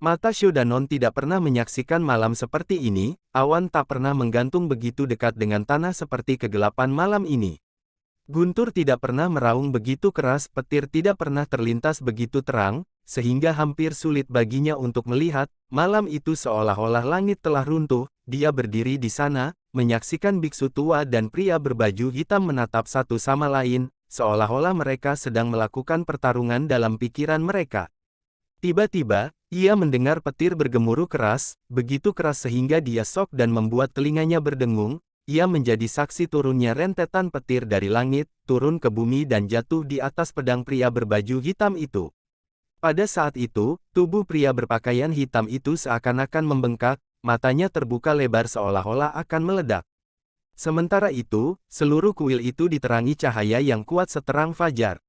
Mata Shodanon tidak pernah menyaksikan malam seperti ini, awan tak pernah menggantung begitu dekat dengan tanah seperti kegelapan malam ini. Guntur tidak pernah meraung begitu keras, petir tidak pernah terlintas begitu terang, sehingga hampir sulit baginya untuk melihat. Malam itu seolah-olah langit telah runtuh. Dia berdiri di sana, menyaksikan biksu tua dan pria berbaju hitam menatap satu sama lain, seolah-olah mereka sedang melakukan pertarungan dalam pikiran mereka. Tiba-tiba, ia mendengar petir bergemuruh keras, begitu keras sehingga dia syok dan membuat telinganya berdengung. Ia menjadi saksi turunnya rentetan petir dari langit, turun ke bumi dan jatuh di atas pedang pria berbaju hitam itu. Pada saat itu, tubuh pria berpakaian hitam itu seakan-akan membengkak, matanya terbuka lebar seolah-olah akan meledak. Sementara itu, seluruh kuil itu diterangi cahaya yang kuat seterang fajar.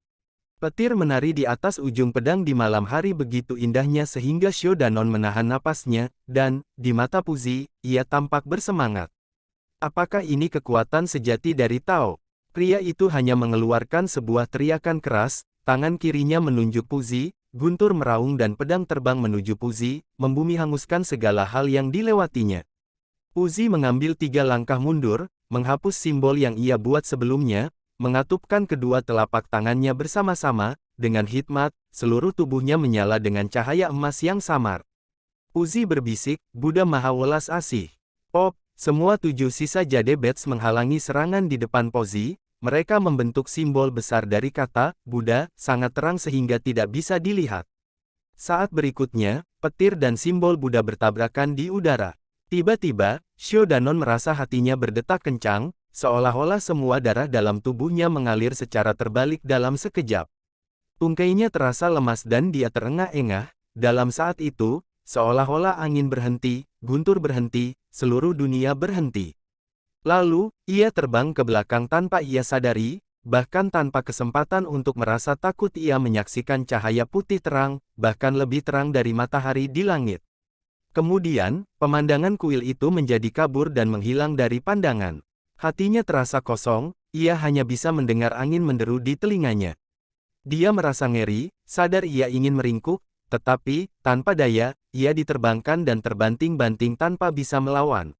Petir menari di atas ujung pedang di malam hari begitu indahnya sehingga Shodanon menahan napasnya, dan, di mata Puzi, ia tampak bersemangat. Apakah ini kekuatan sejati dari Tao? Pria itu hanya mengeluarkan sebuah teriakan keras, tangan kirinya menunjuk Puzi, guntur meraung dan pedang terbang menuju Puzi, membumi hanguskan segala hal yang dilewatinya. Puzi mengambil 3 langkah mundur, menghapus simbol yang ia buat sebelumnya, mengatupkan kedua telapak tangannya bersama-sama, dengan hikmat, seluruh tubuhnya menyala dengan cahaya emas yang samar. Puzi berbisik, Buddha Maha Welas Asih. Pop, semua 7 sisa jade bats menghalangi serangan di depan Puzi, mereka membentuk simbol besar dari kata, Buddha, sangat terang sehingga tidak bisa dilihat. Saat berikutnya, petir dan simbol Buddha bertabrakan di udara. Tiba-tiba, Shodanon merasa hatinya berdetak kencang, seolah-olah semua darah dalam tubuhnya mengalir secara terbalik dalam sekejap. Tungkainya terasa lemas dan dia terengah-engah. Dalam saat itu, seolah-olah angin berhenti, guntur berhenti, seluruh dunia berhenti. Lalu, ia terbang ke belakang tanpa ia sadari, bahkan tanpa kesempatan untuk merasa takut. Ia menyaksikan cahaya putih terang, bahkan lebih terang dari matahari di langit. Kemudian, pemandangan kuil itu menjadi kabur dan menghilang dari pandangan. Hatinya terasa kosong, ia hanya bisa mendengar angin menderu di telinganya. Dia merasa ngeri, sadar ia ingin meringkuk, tetapi, tanpa daya, ia diterbangkan dan terbanting-banting tanpa bisa melawan.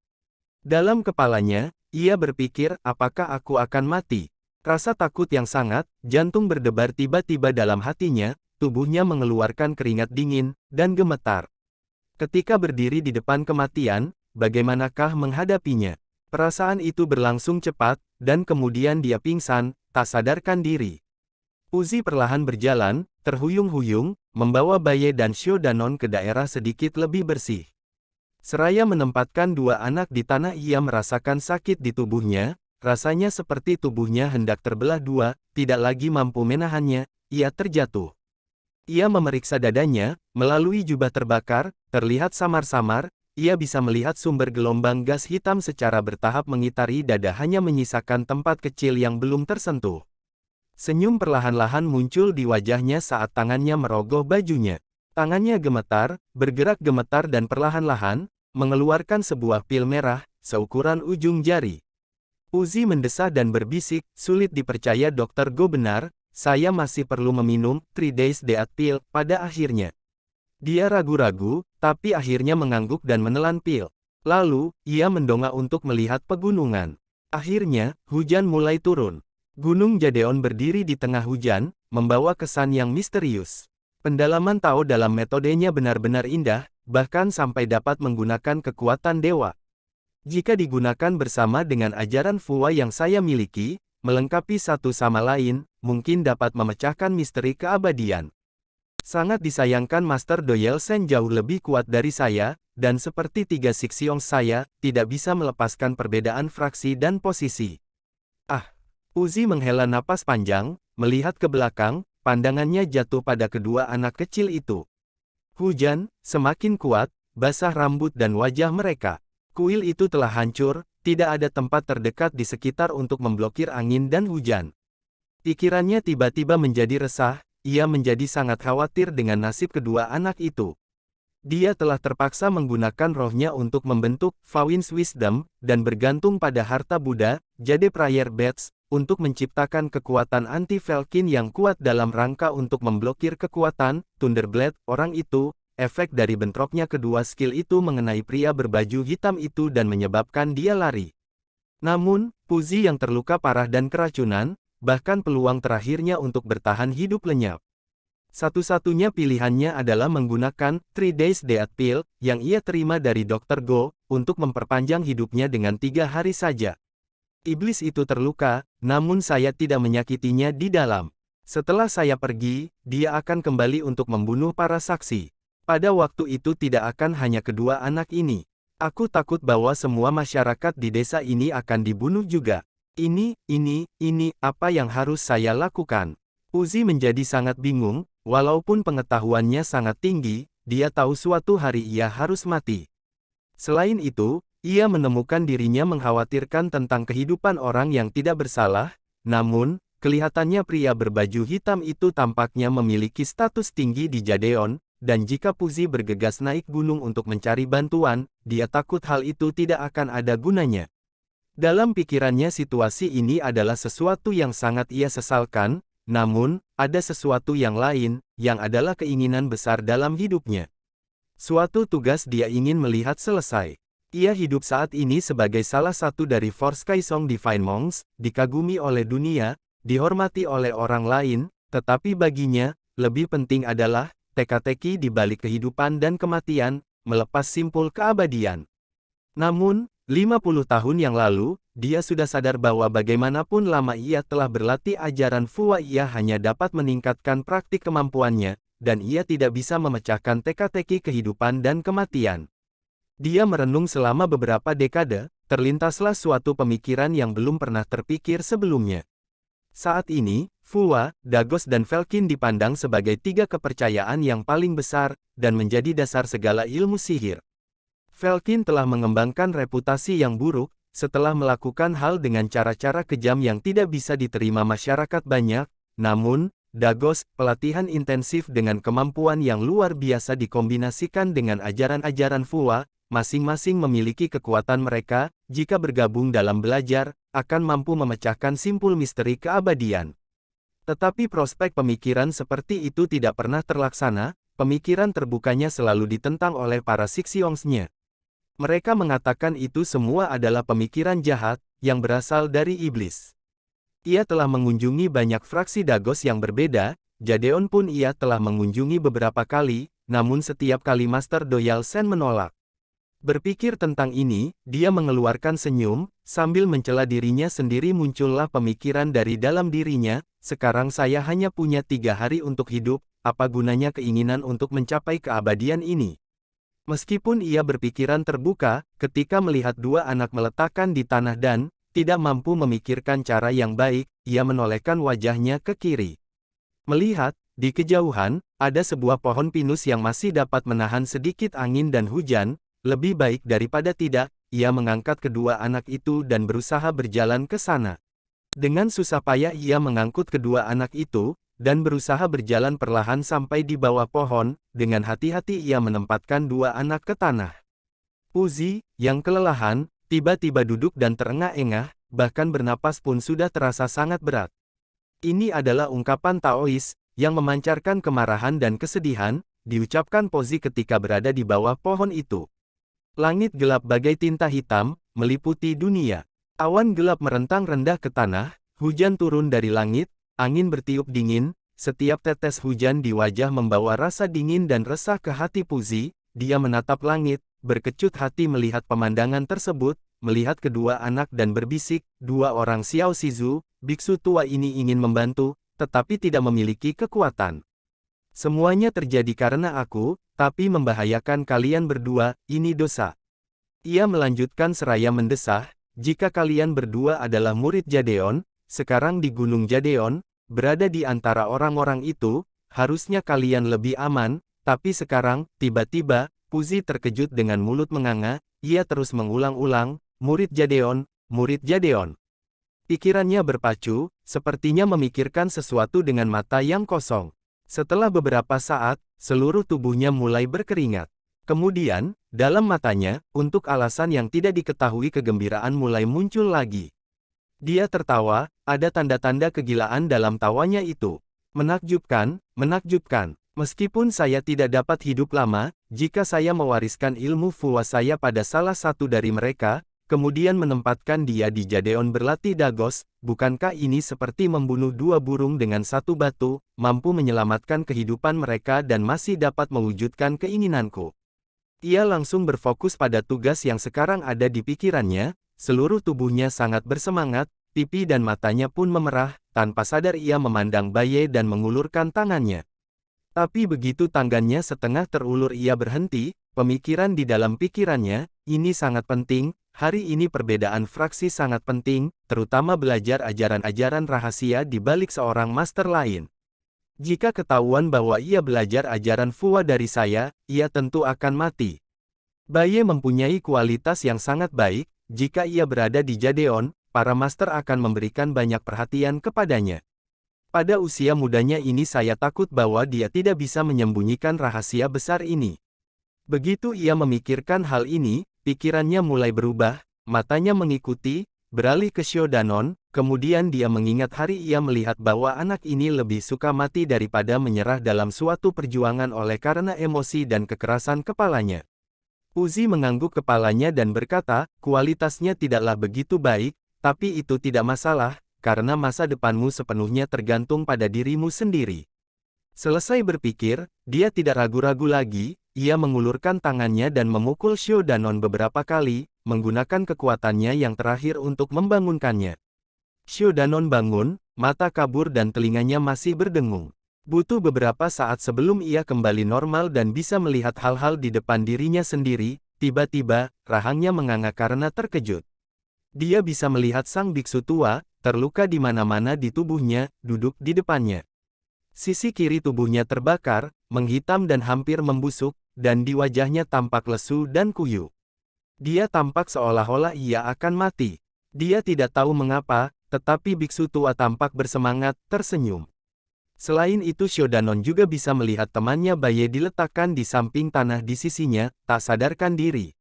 Dalam kepalanya, ia berpikir, apakah aku akan mati? Rasa takut yang sangat, jantung berdebar tiba-tiba dalam hatinya, tubuhnya mengeluarkan keringat dingin, dan gemetar. Ketika berdiri di depan kematian, bagaimanakah menghadapinya? Perasaan itu berlangsung cepat, dan kemudian dia pingsan, tak sadarkan diri. Puzi perlahan berjalan, terhuyung-huyung, membawa Baye dan Shodanon ke daerah sedikit lebih bersih. Seraya menempatkan 2 anak di tanah, ia merasakan sakit di tubuhnya, rasanya seperti tubuhnya hendak terbelah 2, tidak lagi mampu menahannya, ia terjatuh. Ia memeriksa dadanya, melalui jubah terbakar, terlihat samar-samar. Ia bisa melihat sumber gelombang gas hitam secara bertahap mengitari dada, hanya menyisakan tempat kecil yang belum tersentuh. Senyum perlahan-lahan muncul di wajahnya saat tangannya merogoh bajunya. Tangannya gemetar, bergerak gemetar dan perlahan-lahan, mengeluarkan sebuah pil merah, seukuran ujung jari. Puzi mendesah dan berbisik, sulit dipercaya Dr. Go benar, saya masih perlu meminum 3 days diet pill, pada akhirnya. Dia ragu-ragu, tapi akhirnya mengangguk dan menelan pil. Lalu, ia mendongak untuk melihat pegunungan. Akhirnya, hujan mulai turun. Gunung Jadeon berdiri di tengah hujan, membawa kesan yang misterius. Pendalaman Tao dalam metodenya benar-benar indah, bahkan sampai dapat menggunakan kekuatan dewa. Jika digunakan bersama dengan ajaran Fuwa yang saya miliki, melengkapi satu sama lain, mungkin dapat memecahkan misteri keabadian. Sangat disayangkan Master Doyel Sen jauh lebih kuat dari saya, dan seperti 3 Sixiong saya, tidak bisa melepaskan perbedaan fraksi dan posisi. Puzi menghela napas panjang, melihat ke belakang, pandangannya jatuh pada kedua anak kecil itu. Hujan, semakin kuat, basah rambut dan wajah mereka. Kuil itu telah hancur, tidak ada tempat terdekat di sekitar untuk memblokir angin dan hujan. Pikirannya tiba-tiba menjadi resah. Ia menjadi sangat khawatir dengan nasib kedua anak itu. Dia telah terpaksa menggunakan rohnya untuk membentuk Fawin's Wisdom, dan bergantung pada harta Buddha, Jade Prayer Bats, untuk menciptakan kekuatan anti-Velkin yang kuat dalam rangka untuk memblokir kekuatan Thunderblade orang itu. efek dari bentroknya kedua skill itu mengenai pria berbaju hitam itu dan menyebabkan dia lari. Namun, Puzi yang terluka parah dan keracunan, bahkan peluang terakhirnya untuk bertahan hidup lenyap. Satu-satunya pilihannya adalah menggunakan 3 Days Death Pill yang ia terima dari Dr. Go untuk memperpanjang hidupnya dengan 3 hari saja. Iblis itu terluka, namun saya tidak menyakitinya di dalam. Setelah saya pergi, dia akan kembali untuk membunuh para saksi. Pada waktu itu tidak akan hanya kedua anak ini. Aku takut bahwa semua masyarakat di desa ini akan dibunuh juga. Ini, apa yang harus saya lakukan? Puzi menjadi sangat bingung, walaupun pengetahuannya sangat tinggi, dia tahu suatu hari ia harus mati. Selain itu, ia menemukan dirinya mengkhawatirkan tentang kehidupan orang yang tidak bersalah, namun, kelihatannya pria berbaju hitam itu tampaknya memiliki status tinggi di Jadeon, dan jika Puzi bergegas naik gunung untuk mencari bantuan, dia takut hal itu tidak akan ada gunanya. Dalam pikirannya situasi ini adalah sesuatu yang sangat ia sesalkan, namun, ada sesuatu yang lain, yang adalah keinginan besar dalam hidupnya. Suatu tugas dia ingin melihat selesai. Ia hidup saat ini sebagai salah satu dari Force Kaisong Divine Monks, dikagumi oleh dunia, dihormati oleh orang lain, tetapi baginya, lebih penting adalah, teka-teki di balik kehidupan dan kematian, melepas simpul keabadian. Namun, 50 tahun yang lalu, dia sudah sadar bahwa bagaimanapun lama ia telah berlatih ajaran Fuwa ia hanya dapat meningkatkan praktik kemampuannya, dan ia tidak bisa memecahkan teka-teki kehidupan dan kematian. Dia merenung selama beberapa dekade, terlintaslah suatu pemikiran yang belum pernah terpikir sebelumnya. Saat ini, Fuwa, Dagos dan Velkin dipandang sebagai 3 kepercayaan yang paling besar, dan menjadi dasar segala ilmu sihir. Velkin telah mengembangkan reputasi yang buruk, setelah melakukan hal dengan cara-cara kejam yang tidak bisa diterima masyarakat banyak, namun, Dagos, pelatihan intensif dengan kemampuan yang luar biasa dikombinasikan dengan ajaran-ajaran Fuwa, masing-masing memiliki kekuatan mereka, jika bergabung dalam belajar, akan mampu memecahkan simpul misteri keabadian. Tetapi prospek pemikiran seperti itu tidak pernah terlaksana, pemikiran terbukanya selalu ditentang oleh para Sixiongs-nya. Mereka mengatakan itu semua adalah pemikiran jahat, yang berasal dari iblis. Ia telah mengunjungi banyak fraksi Dagos yang berbeda, Jadeon pun ia telah mengunjungi beberapa kali, namun setiap kali Master Doyal Sen menolak. Berpikir tentang ini, dia mengeluarkan senyum, sambil mencela dirinya sendiri muncullah pemikiran dari dalam dirinya, sekarang saya hanya punya 3 hari untuk hidup, apa gunanya keinginan untuk mencapai keabadian ini? Meskipun ia berpikiran terbuka, ketika melihat 2 anak meletakkan di tanah dan, tidak mampu memikirkan cara yang baik, ia menolehkan wajahnya ke kiri. Melihat, di kejauhan, ada sebuah pohon pinus yang masih dapat menahan sedikit angin dan hujan, lebih baik daripada tidak, ia mengangkat kedua anak itu dan berusaha berjalan ke sana. Dengan susah payah ia mengangkut kedua anak itu, dan berusaha berjalan perlahan sampai di bawah pohon, dengan hati-hati ia menempatkan 2 anak ke tanah. Puzi, yang kelelahan, tiba-tiba duduk dan terengah-engah, bahkan bernapas pun sudah terasa sangat berat. Ini adalah ungkapan Taois, yang memancarkan kemarahan dan kesedihan, diucapkan Puzi ketika berada di bawah pohon itu. Langit gelap bagai tinta hitam, meliputi dunia. Awan gelap merentang rendah ke tanah, hujan turun dari langit, angin bertiup dingin, setiap tetes hujan di wajah membawa rasa dingin dan resah ke hati Puzi, dia menatap langit, berkecut hati melihat pemandangan tersebut, melihat kedua anak dan berbisik, 2 orang Xiao Shizu, biksu tua ini ingin membantu, tetapi tidak memiliki kekuatan. Semuanya terjadi karena aku, tapi membahayakan kalian berdua, ini dosa. Ia melanjutkan seraya mendesah, jika kalian berdua adalah murid Jadeon, sekarang di Gunung Jadeon, berada di antara orang-orang itu, harusnya kalian lebih aman, tapi sekarang, tiba-tiba, Puzi terkejut dengan mulut menganga, ia terus mengulang-ulang, murid Jadeon, murid Jadeon. Pikirannya berpacu, sepertinya memikirkan sesuatu dengan mata yang kosong. Setelah beberapa saat, seluruh tubuhnya mulai berkeringat. Kemudian, dalam matanya, untuk alasan yang tidak diketahui kegembiraan mulai muncul lagi. Dia tertawa, ada tanda-tanda kegilaan dalam tawanya itu. Menakjubkan, menakjubkan. Meskipun saya tidak dapat hidup lama, jika saya mewariskan ilmu Fuwa saya pada salah satu dari mereka, kemudian menempatkan dia di Jadeon berlatih Dagos, bukankah ini seperti membunuh dua burung dengan satu batu, mampu menyelamatkan kehidupan mereka dan masih dapat mewujudkan keinginanku? Ia langsung berfokus pada tugas yang sekarang ada di pikirannya, seluruh tubuhnya sangat bersemangat, pipi dan matanya pun memerah, tanpa sadar ia memandang Baye dan mengulurkan tangannya. Tapi begitu tangannya setengah terulur ia berhenti, pemikiran di dalam pikirannya, ini sangat penting, hari ini perbedaan fraksi sangat penting, terutama belajar ajaran-ajaran rahasia di balik seorang master lain. Jika ketahuan bahwa ia belajar ajaran Fuwa dari saya, ia tentu akan mati. Baye mempunyai kualitas yang sangat baik, jika ia berada di Jadeon, para master akan memberikan banyak perhatian kepadanya. Pada usia mudanya ini saya takut bahwa dia tidak bisa menyembunyikan rahasia besar ini. Begitu ia memikirkan hal ini, pikirannya mulai berubah, matanya mengikuti, beralih ke Shodanon, kemudian dia mengingat hari ia melihat bahwa anak ini lebih suka mati daripada menyerah dalam suatu perjuangan oleh karena emosi dan kekerasan kepalanya. Uzi mengangguk kepalanya dan berkata, kualitasnya tidaklah begitu baik, tapi itu tidak masalah, karena masa depanmu sepenuhnya tergantung pada dirimu sendiri. Selesai berpikir, dia tidak ragu-ragu lagi, ia mengulurkan tangannya dan memukul Shodanon beberapa kali, menggunakan kekuatannya yang terakhir untuk membangunkannya. Shodanon bangun, mata kabur dan telinganya masih berdengung. Butuh beberapa saat sebelum ia kembali normal dan bisa melihat hal-hal di depan dirinya sendiri, tiba-tiba, rahangnya menganga karena terkejut. Dia bisa melihat sang biksu tua, terluka di mana-mana di tubuhnya, duduk di depannya. Sisi kiri tubuhnya terbakar, menghitam dan hampir membusuk, dan di wajahnya tampak lesu dan kuyu. Dia tampak seolah-olah ia akan mati. Dia tidak tahu mengapa, tetapi biksu tua tampak bersemangat, tersenyum. Selain itu Shodanon juga bisa melihat temannya Baye diletakkan di samping tanah di sisinya, tak sadarkan diri.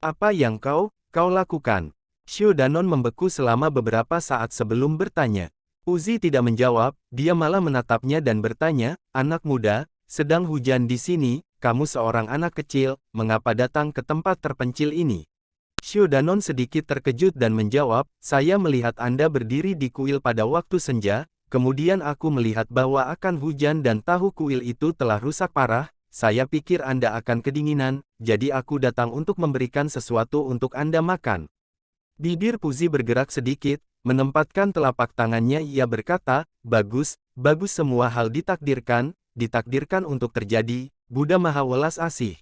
Apa yang kau lakukan? Shodanon membeku selama beberapa saat sebelum bertanya. Uzi tidak menjawab, dia malah menatapnya dan bertanya, anak muda, sedang hujan di sini, kamu seorang anak kecil, mengapa datang ke tempat terpencil ini? Shodanon sedikit terkejut dan menjawab, saya melihat Anda berdiri di kuil pada waktu senja, kemudian aku melihat bahwa akan hujan dan tahu kuil itu telah rusak parah, saya pikir Anda akan kedinginan, jadi aku datang untuk memberikan sesuatu untuk Anda makan. Bibir Puzi bergerak sedikit, menempatkan telapak tangannya ia berkata, bagus, bagus semua hal ditakdirkan untuk terjadi, Buddha Maha Welas Asih.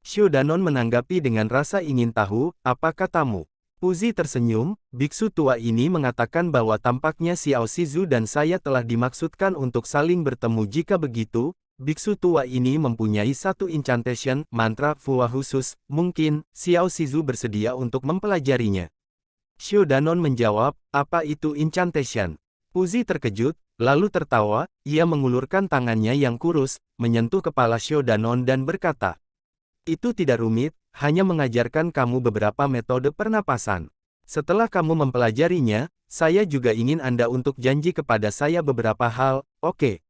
Shodanon menanggapi dengan rasa ingin tahu, apa katamu? Puzi tersenyum, biksu tua ini mengatakan bahwa tampaknya Xiao Shizu dan saya telah dimaksudkan untuk saling bertemu jika begitu, biksu tua ini mempunyai satu incantation, mantra Fuwa khusus, mungkin, Xiao Shizu bersedia untuk mempelajarinya. Shodanon menjawab, apa itu incantation? Puzi terkejut, lalu tertawa, ia mengulurkan tangannya yang kurus, menyentuh kepala Shodanon dan berkata, itu tidak rumit, hanya mengajarkan kamu beberapa metode pernapasan. Setelah kamu mempelajarinya, saya juga ingin Anda untuk janji kepada saya beberapa hal, oke?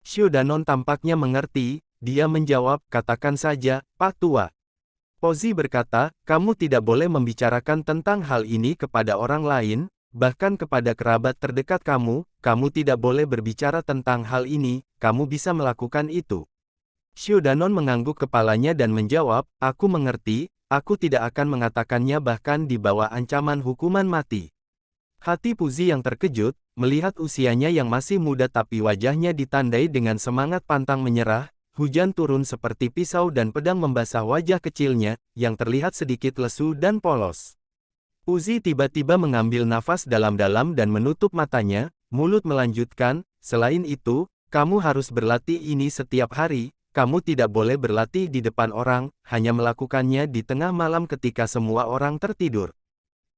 Shodanon tampaknya mengerti, dia menjawab, katakan saja, Pak Tua. Puzi berkata, kamu tidak boleh membicarakan tentang hal ini kepada orang lain, bahkan kepada kerabat terdekat kamu tidak boleh berbicara tentang hal ini, kamu bisa melakukan itu. Shodanon mengangguk kepalanya dan menjawab, aku mengerti, aku tidak akan mengatakannya bahkan di bawah ancaman hukuman mati. Hati Puzi yang terkejut, melihat usianya yang masih muda tapi wajahnya ditandai dengan semangat pantang menyerah, hujan turun seperti pisau dan pedang membasah wajah kecilnya, yang terlihat sedikit lesu dan polos. Puzi tiba-tiba mengambil nafas dalam-dalam dan menutup matanya, mulut melanjutkan, selain itu, kamu harus berlatih ini setiap hari, kamu tidak boleh berlatih di depan orang, hanya melakukannya di tengah malam ketika semua orang tertidur.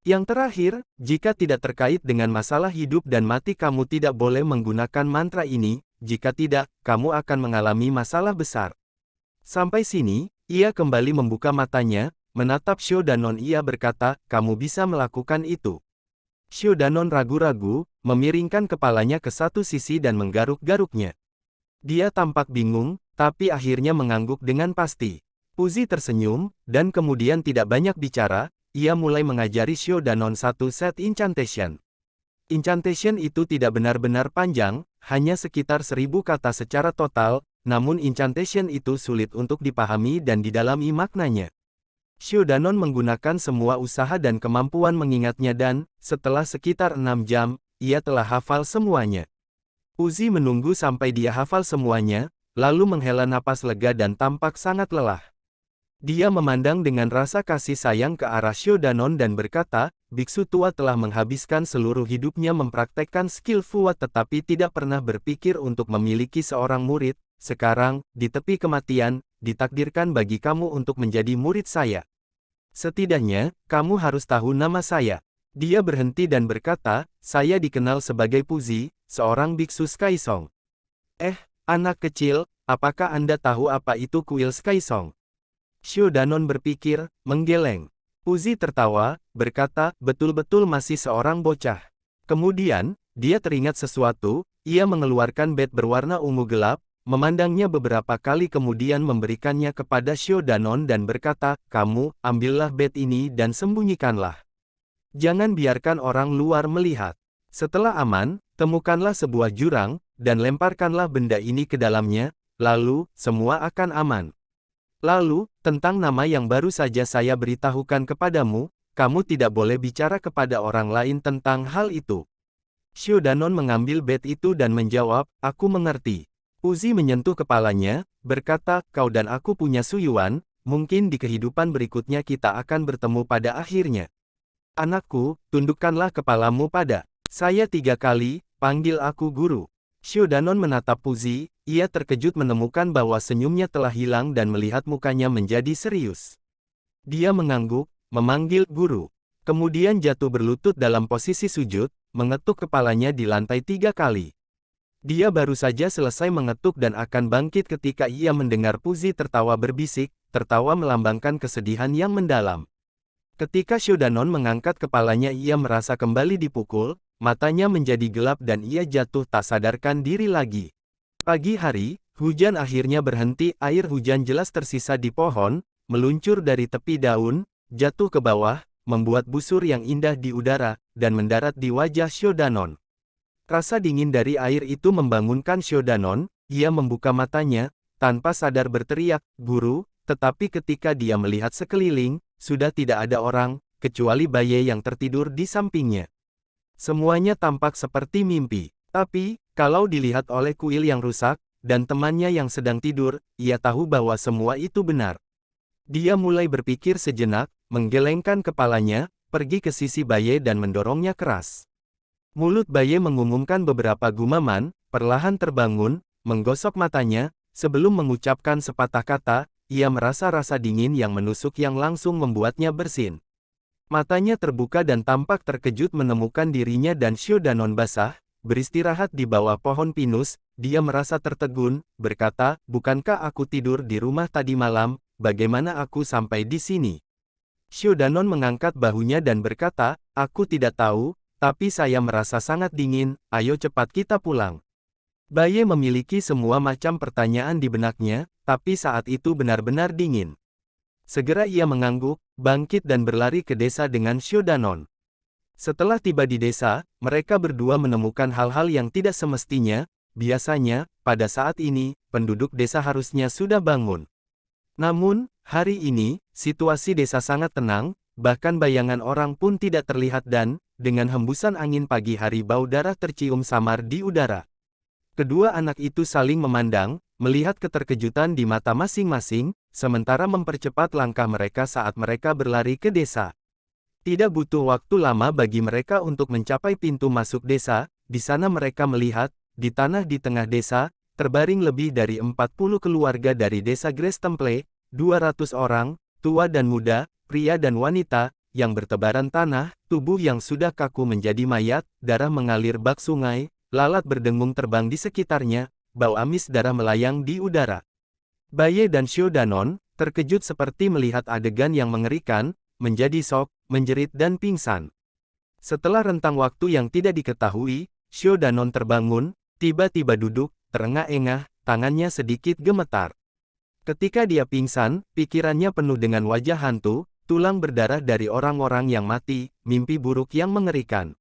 Yang terakhir, jika tidak terkait dengan masalah hidup dan mati kamu tidak boleh menggunakan mantra ini, jika tidak, kamu akan mengalami masalah besar. Sampai sini, ia kembali membuka matanya, menatap Shodanon ia berkata, kamu bisa melakukan itu. Shodanon ragu-ragu, memiringkan kepalanya ke satu sisi dan menggaruk-garuknya. Dia tampak bingung, tapi akhirnya mengangguk dengan pasti. Puzi tersenyum, dan kemudian tidak banyak bicara, ia mulai mengajari Xiao Danon satu set incantation. Incantation itu tidak benar-benar panjang, hanya sekitar 1000 kata secara total, namun incantation itu sulit untuk dipahami dan didalami maknanya. Xiao Danon menggunakan semua usaha dan kemampuan mengingatnya dan, setelah sekitar 6 jam, ia telah hafal semuanya. Puzi menunggu sampai dia hafal semuanya, lalu menghela napas lega dan tampak sangat lelah. Dia memandang dengan rasa kasih sayang ke arah Xiao Danon dan berkata, biksu tua telah menghabiskan seluruh hidupnya mempraktekkan skill Fuwa tetapi tidak pernah berpikir untuk memiliki seorang murid. Sekarang, di tepi kematian, ditakdirkan bagi kamu untuk menjadi murid saya. Setidaknya, kamu harus tahu nama saya. Dia berhenti dan berkata, saya dikenal sebagai Puzi, seorang biksu Sky-song. Anak kecil, apakah Anda tahu apa itu kuil Sky-song? Xiao Danon berpikir, menggeleng. Puzi tertawa, berkata, betul-betul masih seorang bocah. Kemudian, dia teringat sesuatu, ia mengeluarkan bat berwarna ungu gelap, memandangnya beberapa kali kemudian memberikannya kepada Xiao Danon dan berkata, kamu, ambillah bat ini dan sembunyikanlah. Jangan biarkan orang luar melihat. Setelah aman, temukanlah sebuah jurang, dan lemparkanlah benda ini ke dalamnya, lalu, semua akan aman. Lalu, tentang nama yang baru saja saya beritahukan kepadamu, kamu tidak boleh bicara kepada orang lain tentang hal itu. Xiao Danon mengambil bat itu dan menjawab, aku mengerti. Puzi menyentuh kepalanya, berkata, kau dan aku punya suyuan, mungkin di kehidupan berikutnya kita akan bertemu pada akhirnya. Anakku, tundukkanlah kepalamu pada saya 3 kali, panggil aku guru. Xiao Danon menatap Puzi, ia terkejut menemukan bahwa senyumnya telah hilang dan melihat mukanya menjadi serius. Dia mengangguk, memanggil guru. Kemudian jatuh berlutut dalam posisi sujud, mengetuk kepalanya di lantai 3 kali. Dia baru saja selesai mengetuk dan akan bangkit ketika ia mendengar Puzi tertawa berbisik, tertawa melambangkan kesedihan yang mendalam. Ketika Xiao Danon mengangkat kepalanya ia merasa kembali dipukul, matanya menjadi gelap dan ia jatuh tak sadarkan diri lagi. Pagi hari, hujan akhirnya berhenti, air hujan jelas tersisa di pohon, meluncur dari tepi daun, jatuh ke bawah, membuat busur yang indah di udara, dan mendarat di wajah Xiao Danon. Rasa dingin dari air itu membangunkan Xiao Danon, ia membuka matanya, tanpa sadar berteriak, guru, tetapi ketika dia melihat sekeliling, sudah tidak ada orang, kecuali Baye yang tertidur di sampingnya. Semuanya tampak seperti mimpi. Tapi, kalau dilihat oleh kuil yang rusak, dan temannya yang sedang tidur, ia tahu bahwa semua itu benar. Dia mulai berpikir sejenak, menggelengkan kepalanya, pergi ke sisi Baye dan mendorongnya keras. Mulut Baye mengumumkan beberapa gumaman, perlahan terbangun, menggosok matanya, sebelum mengucapkan sepatah kata, ia merasa rasa dingin yang menusuk yang langsung membuatnya bersin. Matanya terbuka dan tampak terkejut menemukan dirinya dan Xiao Danon basah, beristirahat di bawah pohon pinus. Dia merasa tertegun, berkata, bukankah aku tidur di rumah tadi malam, bagaimana aku sampai di sini? Xiao Danon mengangkat bahunya dan berkata, aku tidak tahu, tapi saya merasa sangat dingin, ayo cepat kita pulang. Baye memiliki semua macam pertanyaan di benaknya, tapi saat itu benar-benar dingin. Segera ia mengangguk, bangkit dan berlari ke desa dengan Xiao Danon. Setelah tiba di desa, mereka berdua menemukan hal-hal yang tidak semestinya. Biasanya, pada saat ini, penduduk desa harusnya sudah bangun. Namun, hari ini, situasi desa sangat tenang, bahkan bayangan orang pun tidak terlihat dan, dengan hembusan angin pagi hari bau darah tercium samar di udara. Kedua anak itu saling memandang, melihat keterkejutan di mata masing-masing, sementara mempercepat langkah mereka saat mereka berlari ke desa. Tidak butuh waktu lama bagi mereka untuk mencapai pintu masuk desa. Di sana mereka melihat, di tanah di tengah desa, terbaring lebih dari 40 keluarga dari desa Grace Temple, 200 orang, tua dan muda, pria dan wanita, yang bertebaran tanah, tubuh yang sudah kaku menjadi mayat, darah mengalir bak sungai, lalat berdengung terbang di sekitarnya, bau amis darah melayang di udara. Baye dan Xiao Danon, terkejut seperti melihat adegan yang mengerikan, menjadi shock, menjerit dan pingsan. Setelah rentang waktu yang tidak diketahui, Xiao Danon terbangun, tiba-tiba duduk, terengah-engah, tangannya sedikit gemetar. Ketika dia pingsan, pikirannya penuh dengan wajah hantu, tulang berdarah dari orang-orang yang mati, mimpi buruk yang mengerikan.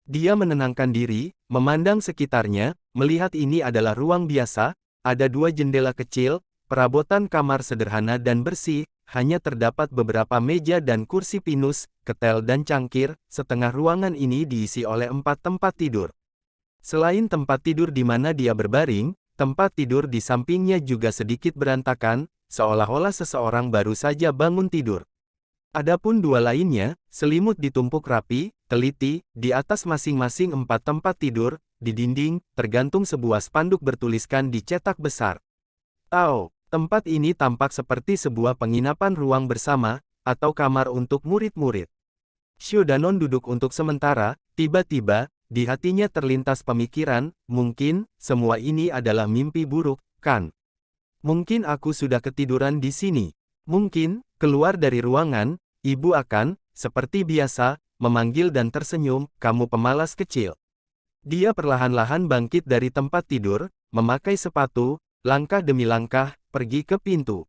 Dia menenangkan diri, memandang sekitarnya, melihat ini adalah ruang biasa, ada 2 jendela kecil, perabotan kamar sederhana dan bersih, hanya terdapat beberapa meja dan kursi pinus, ketel dan cangkir, setengah ruangan ini diisi oleh 4 tempat tidur. Selain tempat tidur di mana dia berbaring, tempat tidur di sampingnya juga sedikit berantakan, seolah-olah seseorang baru saja bangun tidur. Adapun 2 lainnya, selimut ditumpuk rapi, teliti, di atas masing-masing 4 tempat tidur, di dinding, tergantung sebuah spanduk bertuliskan dicetak besar. "Tao, tempat ini tampak seperti sebuah penginapan ruang bersama, atau kamar untuk murid-murid." Xiao Danon duduk untuk sementara, tiba-tiba, di hatinya terlintas pemikiran, mungkin, semua ini adalah mimpi buruk, kan? Mungkin aku sudah ketiduran di sini. Mungkin, keluar dari ruangan, ibu akan, seperti biasa, memanggil dan tersenyum, "Kamu pemalas kecil." Dia perlahan-lahan bangkit dari tempat tidur, memakai sepatu, langkah demi langkah, pergi ke pintu.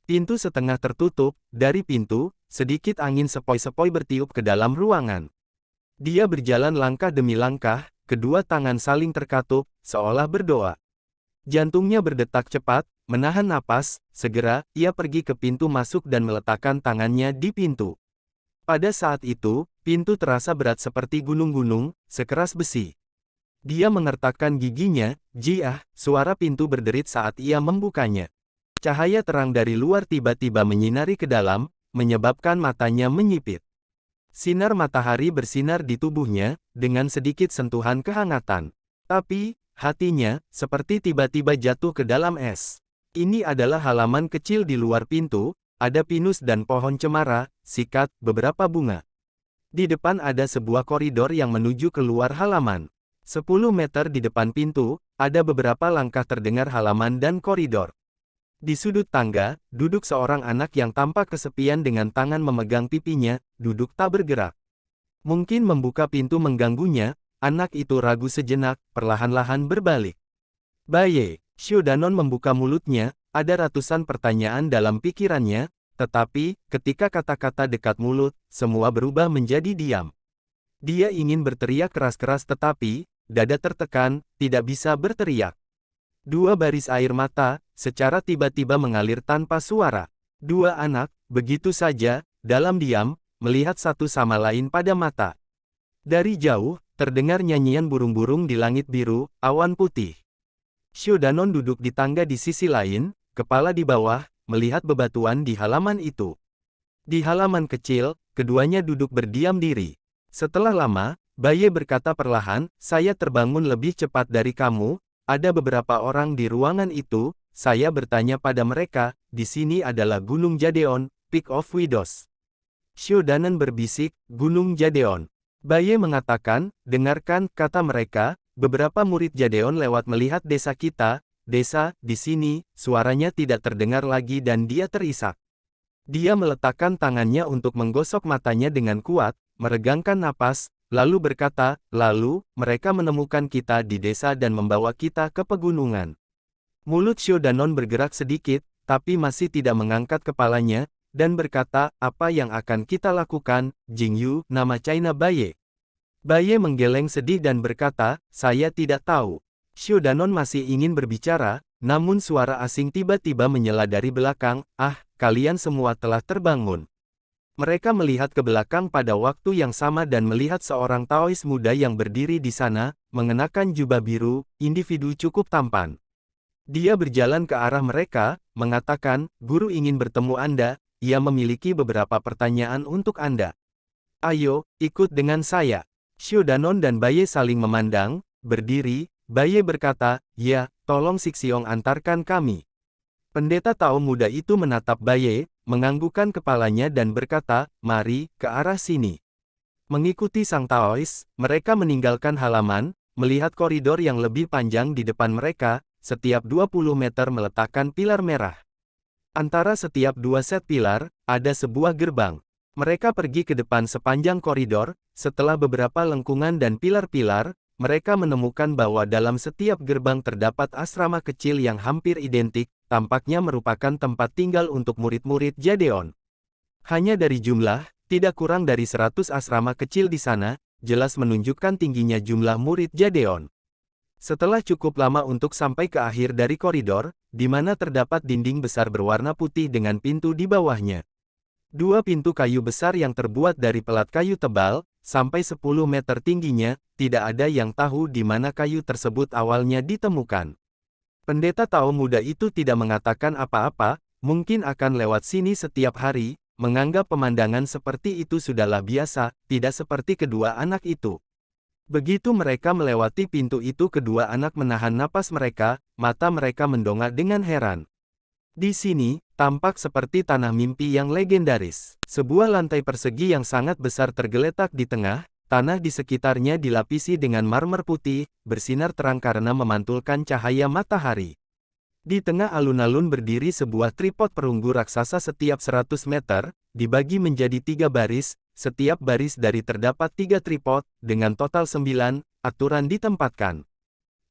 Pintu setengah tertutup, dari pintu, sedikit angin sepoi-sepoi bertiup ke dalam ruangan. Dia berjalan langkah demi langkah, kedua tangan saling terkatup, seolah berdoa. Jantungnya berdetak cepat, menahan napas, segera, ia pergi ke pintu masuk dan meletakkan tangannya di pintu. Pada saat itu, pintu terasa berat seperti gunung-gunung, sekeras besi. Dia mengertakkan giginya, "Jiah," suara pintu berderit saat ia membukanya. Cahaya terang dari luar tiba-tiba menyinari ke dalam, menyebabkan matanya menyipit. Sinar matahari bersinar di tubuhnya, dengan sedikit sentuhan kehangatan. Tapi, hatinya, seperti tiba-tiba jatuh ke dalam es. Ini adalah halaman kecil di luar pintu, ada pinus dan pohon cemara, sikat, beberapa bunga. Di depan ada sebuah koridor yang menuju keluar halaman. 10 meter di depan pintu, ada beberapa langkah terdengar halaman dan koridor. Di sudut tangga, duduk seorang anak yang tampak kesepian dengan tangan memegang pipinya, duduk tak bergerak. Mungkin membuka pintu mengganggunya, anak itu ragu sejenak, perlahan-lahan berbalik. "Baye," Xiao Danon membuka mulutnya, ada ratusan pertanyaan dalam pikirannya, tetapi, ketika kata-kata dekat mulut, semua berubah menjadi diam. Dia ingin berteriak keras-keras tetapi, dada tertekan, tidak bisa berteriak. 2 baris air mata, secara tiba-tiba mengalir tanpa suara. 2 anak, begitu saja, dalam diam, melihat satu sama lain pada mata. Dari jauh, terdengar nyanyian burung-burung di langit biru, awan putih. Xiao Danon duduk di tangga di sisi lain, kepala di bawah, melihat bebatuan di halaman itu. Di halaman kecil, keduanya duduk berdiam diri. Setelah lama, Baye berkata perlahan, "Saya terbangun lebih cepat dari kamu. Ada beberapa orang di ruangan itu, saya bertanya pada mereka, di sini adalah Gunung Jadeon, Peak of Widows." Xiao Danon berbisik, "Gunung Jadeon." Baye mengatakan, "Dengarkan," kata mereka, "beberapa murid Jadeon lewat melihat desa kita." "Desa, di sini," suaranya tidak terdengar lagi dan dia terisak. Dia meletakkan tangannya untuk menggosok matanya dengan kuat, meregangkan napas, lalu berkata, "Lalu, mereka menemukan kita di desa dan membawa kita ke pegunungan." Mulut Xiao Danon bergerak sedikit, tapi masih tidak mengangkat kepalanya, dan berkata, "Apa yang akan kita lakukan, Jingyu?" Nama China Baye. Baye menggeleng sedih dan berkata, "Saya tidak tahu." Xiao Danon masih ingin berbicara, namun suara asing tiba-tiba menyela dari belakang, "Ah, kalian semua telah terbangun." Mereka melihat ke belakang pada waktu yang sama dan melihat seorang Taois muda yang berdiri di sana, mengenakan jubah biru, individu cukup tampan. Dia berjalan ke arah mereka, mengatakan, "Guru ingin bertemu Anda, ia memiliki beberapa pertanyaan untuk Anda. Ayo, ikut dengan saya." Xiao Danon dan Baye saling memandang, berdiri. Baye berkata, "Ya, tolong Sixiong antarkan kami." Pendeta Tao muda itu menatap Baye, menganggukkan kepalanya dan berkata, "Mari, ke arah sini." Mengikuti sang Taois, mereka meninggalkan halaman, melihat koridor yang lebih panjang di depan mereka, setiap 20 meter meletakkan pilar merah. Antara setiap 2 set pilar, ada sebuah gerbang. Mereka pergi ke depan sepanjang koridor, setelah beberapa lengkungan dan pilar-pilar, mereka menemukan bahwa dalam setiap gerbang terdapat asrama kecil yang hampir identik, tampaknya merupakan tempat tinggal untuk murid-murid Jadeon. Hanya dari jumlah, tidak kurang dari 100 asrama kecil di sana, jelas menunjukkan tingginya jumlah murid Jadeon. Setelah cukup lama untuk sampai ke akhir dari koridor, di mana terdapat dinding besar berwarna putih dengan pintu di bawahnya. Dua pintu kayu besar yang terbuat dari pelat kayu tebal, sampai 10 meter tingginya, tidak ada yang tahu di mana kayu tersebut awalnya ditemukan. Pendeta Tao muda itu tidak mengatakan apa-apa, mungkin akan lewat sini setiap hari, menganggap pemandangan seperti itu sudahlah biasa, tidak seperti kedua anak itu. Begitu mereka melewati pintu itu, kedua anak menahan napas mereka, mata mereka mendongak dengan heran. Di sini, tampak seperti tanah mimpi yang legendaris. Sebuah lantai persegi yang sangat besar tergeletak di tengah, tanah di sekitarnya dilapisi dengan marmer putih, bersinar terang karena memantulkan cahaya matahari. Di tengah alun-alun berdiri sebuah tripod perunggu raksasa setiap 100 meter, dibagi menjadi 3 baris, setiap baris dari terdapat 3 tripod, dengan total 9, aturan ditempatkan.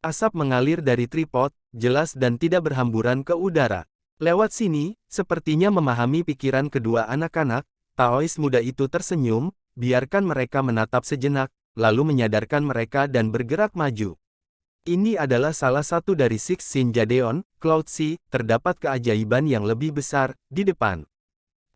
Asap mengalir dari tripod, jelas dan tidak berhamburan ke udara. Lewat sini, sepertinya memahami pikiran kedua anak-anak, Taois muda itu tersenyum, biarkan mereka menatap sejenak, lalu menyadarkan mereka dan bergerak maju. Ini adalah salah satu dari Six Sin Jadeon, Cloud Sea, terdapat keajaiban yang lebih besar, di depan.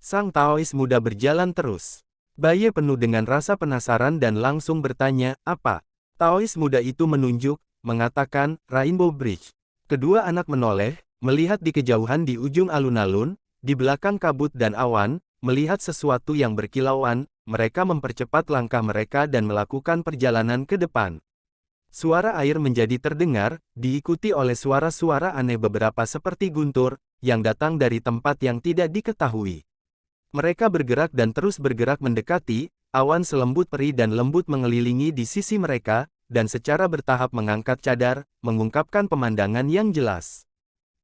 Sang Taois muda berjalan terus. Baye penuh dengan rasa penasaran dan langsung bertanya, apa? Taois muda itu menunjuk, mengatakan, Rainbow Bridge. Kedua anak menoleh, melihat di kejauhan di ujung alun-alun, di belakang kabut dan awan, melihat sesuatu yang berkilauan, mereka mempercepat langkah mereka dan melakukan perjalanan ke depan. Suara air menjadi terdengar, diikuti oleh suara-suara aneh beberapa seperti guntur, yang datang dari tempat yang tidak diketahui. Mereka bergerak dan terus bergerak mendekati, awan selembut perih dan lembut mengelilingi di sisi mereka, dan secara bertahap mengangkat cadar, mengungkapkan pemandangan yang jelas.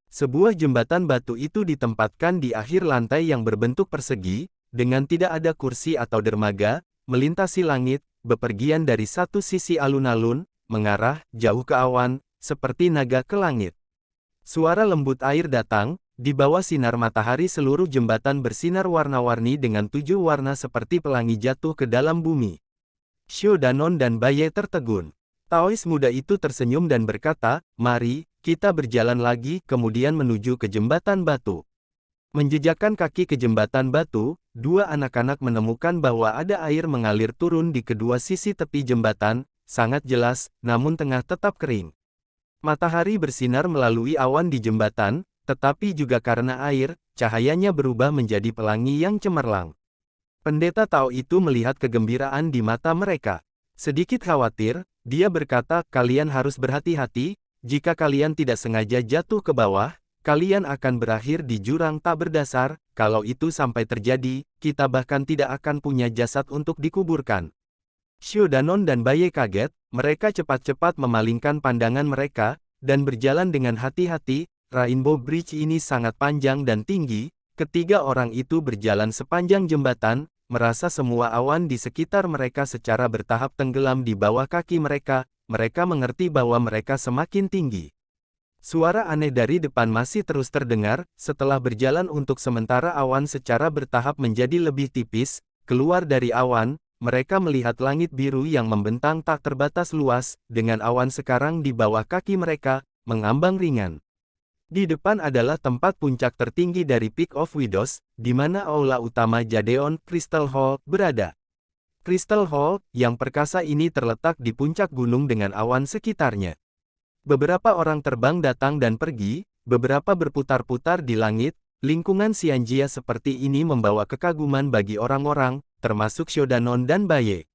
Sebuah jembatan batu itu ditempatkan di akhir lantai yang berbentuk persegi, dengan tidak ada kursi atau dermaga, melintasi langit, bepergian dari satu sisi alun-alun, mengarah jauh ke awan, seperti naga ke langit. Suara lembut air datang, di bawah sinar matahari seluruh jembatan bersinar warna-warni dengan 7 warna seperti pelangi jatuh ke dalam bumi. Xiao Danon dan Baye tertegun. Taois muda itu tersenyum dan berkata, mari, kita berjalan lagi, kemudian menuju ke jembatan batu. Menjejakkan kaki ke jembatan batu, dua anak-anak menemukan bahwa ada air mengalir turun di kedua sisi tepi jembatan, sangat jelas, namun tengah tetap kering. Matahari bersinar melalui awan di jembatan, tetapi juga karena air, cahayanya berubah menjadi pelangi yang cemerlang. Pendeta Tao itu melihat kegembiraan di mata mereka. Sedikit khawatir, dia berkata, kalian harus berhati-hati, jika kalian tidak sengaja jatuh ke bawah, kalian akan berakhir di jurang tak berdasar, kalau itu sampai terjadi, kita bahkan tidak akan punya jasad untuk dikuburkan. Xiao Danon dan Baye kaget, mereka cepat-cepat memalingkan pandangan mereka, dan berjalan dengan hati-hati. Rainbow Bridge ini sangat panjang dan tinggi, ketiga orang itu berjalan sepanjang jembatan, merasa semua awan di sekitar mereka secara bertahap tenggelam di bawah kaki mereka, mereka mengerti bahwa mereka semakin tinggi. Suara aneh dari depan masih terus terdengar, setelah berjalan untuk sementara awan secara bertahap menjadi lebih tipis, keluar dari awan, mereka melihat langit biru yang membentang tak terbatas luas, dengan awan sekarang di bawah kaki mereka, mengambang ringan. Di depan adalah tempat puncak tertinggi dari Peak of Widows, di mana aula utama Jadeon, Crystal Hall, berada. Crystal Hall, yang perkasa ini terletak di puncak gunung dengan awan sekitarnya. Beberapa orang terbang datang dan pergi, beberapa berputar-putar di langit, lingkungan Xianjia seperti ini membawa kekaguman bagi orang-orang, termasuk Xiao Danon dan Baye.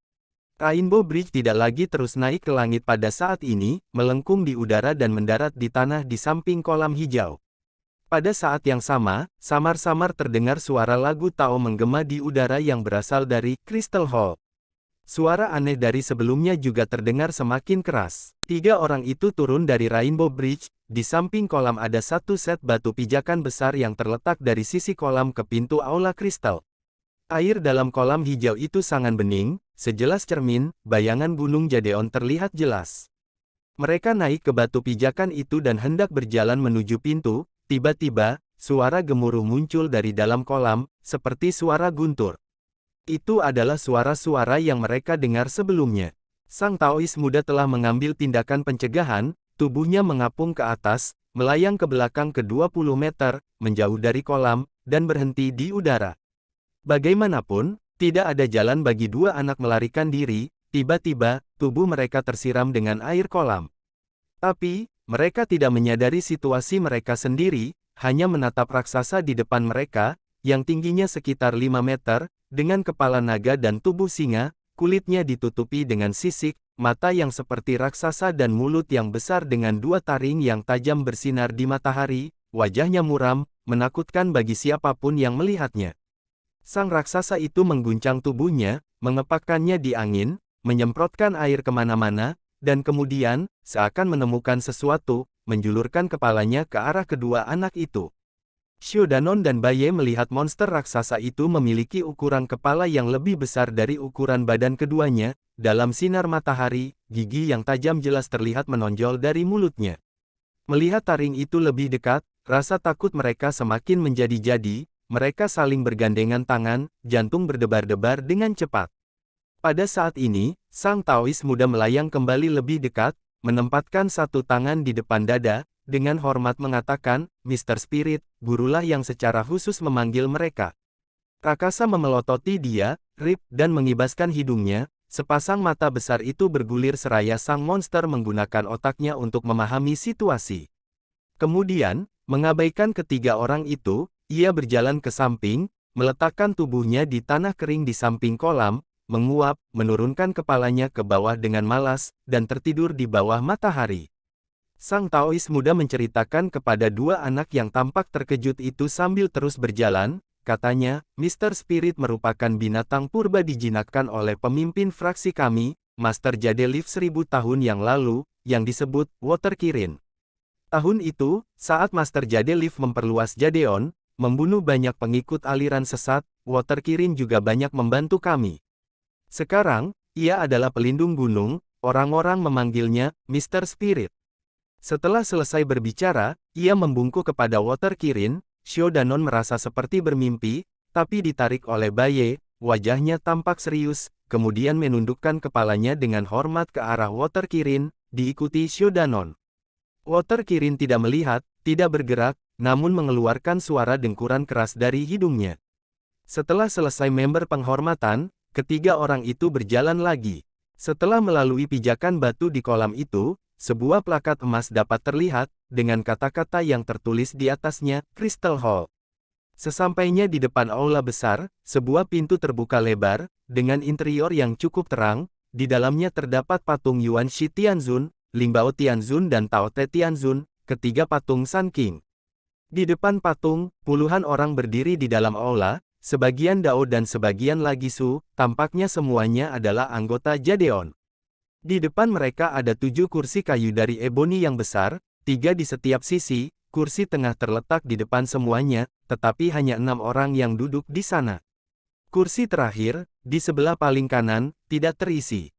Rainbow Bridge tidak lagi terus naik ke langit pada saat ini, melengkung di udara dan mendarat di tanah di samping kolam hijau. Pada saat yang sama, samar-samar terdengar suara lagu Tao menggema di udara yang berasal dari Crystal Hall. Suara aneh dari sebelumnya juga terdengar semakin keras. Tiga orang itu turun dari Rainbow Bridge, di samping kolam ada satu set batu pijakan besar yang terletak dari sisi kolam ke pintu aula kristal. Air dalam kolam hijau itu sangat bening, sejelas cermin, bayangan gunung Jadeon terlihat jelas. Mereka naik ke batu pijakan itu dan hendak berjalan menuju pintu, tiba-tiba, suara gemuruh muncul dari dalam kolam, seperti suara guntur. Itu adalah suara-suara yang mereka dengar sebelumnya. Sang Taois muda telah mengambil tindakan pencegahan, tubuhnya mengapung ke atas, melayang ke belakang ke 20 meter, menjauh dari kolam, dan berhenti di udara. Bagaimanapun, tidak ada jalan bagi dua anak melarikan diri, tiba-tiba, tubuh mereka tersiram dengan air kolam. Tapi, mereka tidak menyadari situasi mereka sendiri, hanya menatap raksasa di depan mereka, yang tingginya sekitar 5 meter, dengan kepala naga dan tubuh singa, kulitnya ditutupi dengan sisik, mata yang seperti raksasa dan mulut yang besar dengan dua taring yang tajam bersinar di matahari, wajahnya muram, menakutkan bagi siapapun yang melihatnya. Sang raksasa itu mengguncang tubuhnya, mengepakkannya di angin, menyemprotkan air kemana-mana, dan kemudian, seakan menemukan sesuatu, menjulurkan kepalanya ke arah kedua anak itu. Shiodanon dan Baye melihat monster raksasa itu memiliki ukuran kepala yang lebih besar dari ukuran badan keduanya, dalam sinar matahari, gigi yang tajam jelas terlihat menonjol dari mulutnya. Melihat taring itu lebih dekat, rasa takut mereka semakin menjadi-jadi. Mereka saling bergandengan tangan, jantung berdebar-debar dengan cepat. Pada saat ini, sang Taois muda melayang kembali lebih dekat, menempatkan satu tangan di depan dada, dengan hormat mengatakan, "Mr. Spirit, gurulah yang secara khusus memanggil mereka." Rakasa memelototi dia, rip, dan mengibaskan hidungnya, sepasang mata besar itu bergulir seraya sang monster menggunakan otaknya untuk memahami situasi. Kemudian, mengabaikan ketiga orang itu, ia berjalan ke samping, meletakkan tubuhnya di tanah kering di samping kolam, menguap, menurunkan kepalanya ke bawah dengan malas, dan tertidur di bawah matahari. Sang Taois muda menceritakan kepada dua anak yang tampak terkejut itu sambil terus berjalan, katanya, "Mr. Spirit merupakan binatang purba dijinakkan oleh pemimpin fraksi kami, Master Jadelif 1000 tahun yang lalu, yang disebut Water Kirin. Tahun itu, saat Master Jadelif memperluas Jadeon, membunuh banyak pengikut aliran sesat, Water Kirin juga banyak membantu kami. Sekarang, ia adalah pelindung gunung, orang-orang memanggilnya Mr. Spirit." Setelah selesai berbicara, ia membungkuk kepada Water Kirin. Shiodanon merasa seperti bermimpi, tapi ditarik oleh Baye, wajahnya tampak serius, kemudian menundukkan kepalanya dengan hormat ke arah Water Kirin, diikuti Shiodanon. Water Kirin tidak melihat, tidak bergerak, namun mengeluarkan suara dengkuran keras dari hidungnya. Setelah selesai member penghormatan, ketiga orang itu berjalan lagi. Setelah melalui pijakan batu di kolam itu, sebuah plakat emas dapat terlihat, dengan kata-kata yang tertulis di atasnya, Crystal Hall. Sesampainya di depan aula besar, sebuah pintu terbuka lebar, dengan interior yang cukup terang, di dalamnya terdapat patung Yuan Shi Tianzun, Lingbao Tianzun dan Tao Te Tianzun, ketiga patung Sun King. Di depan patung, puluhan orang berdiri di dalam aula, sebagian Dao dan sebagian lagi Su, tampaknya semuanya adalah anggota Jadeon. Di depan mereka ada 7 kursi kayu dari eboni yang besar, 3 di setiap sisi, kursi tengah terletak di depan semuanya, tetapi hanya 6 orang yang duduk di sana. Kursi terakhir, di sebelah paling kanan, tidak terisi.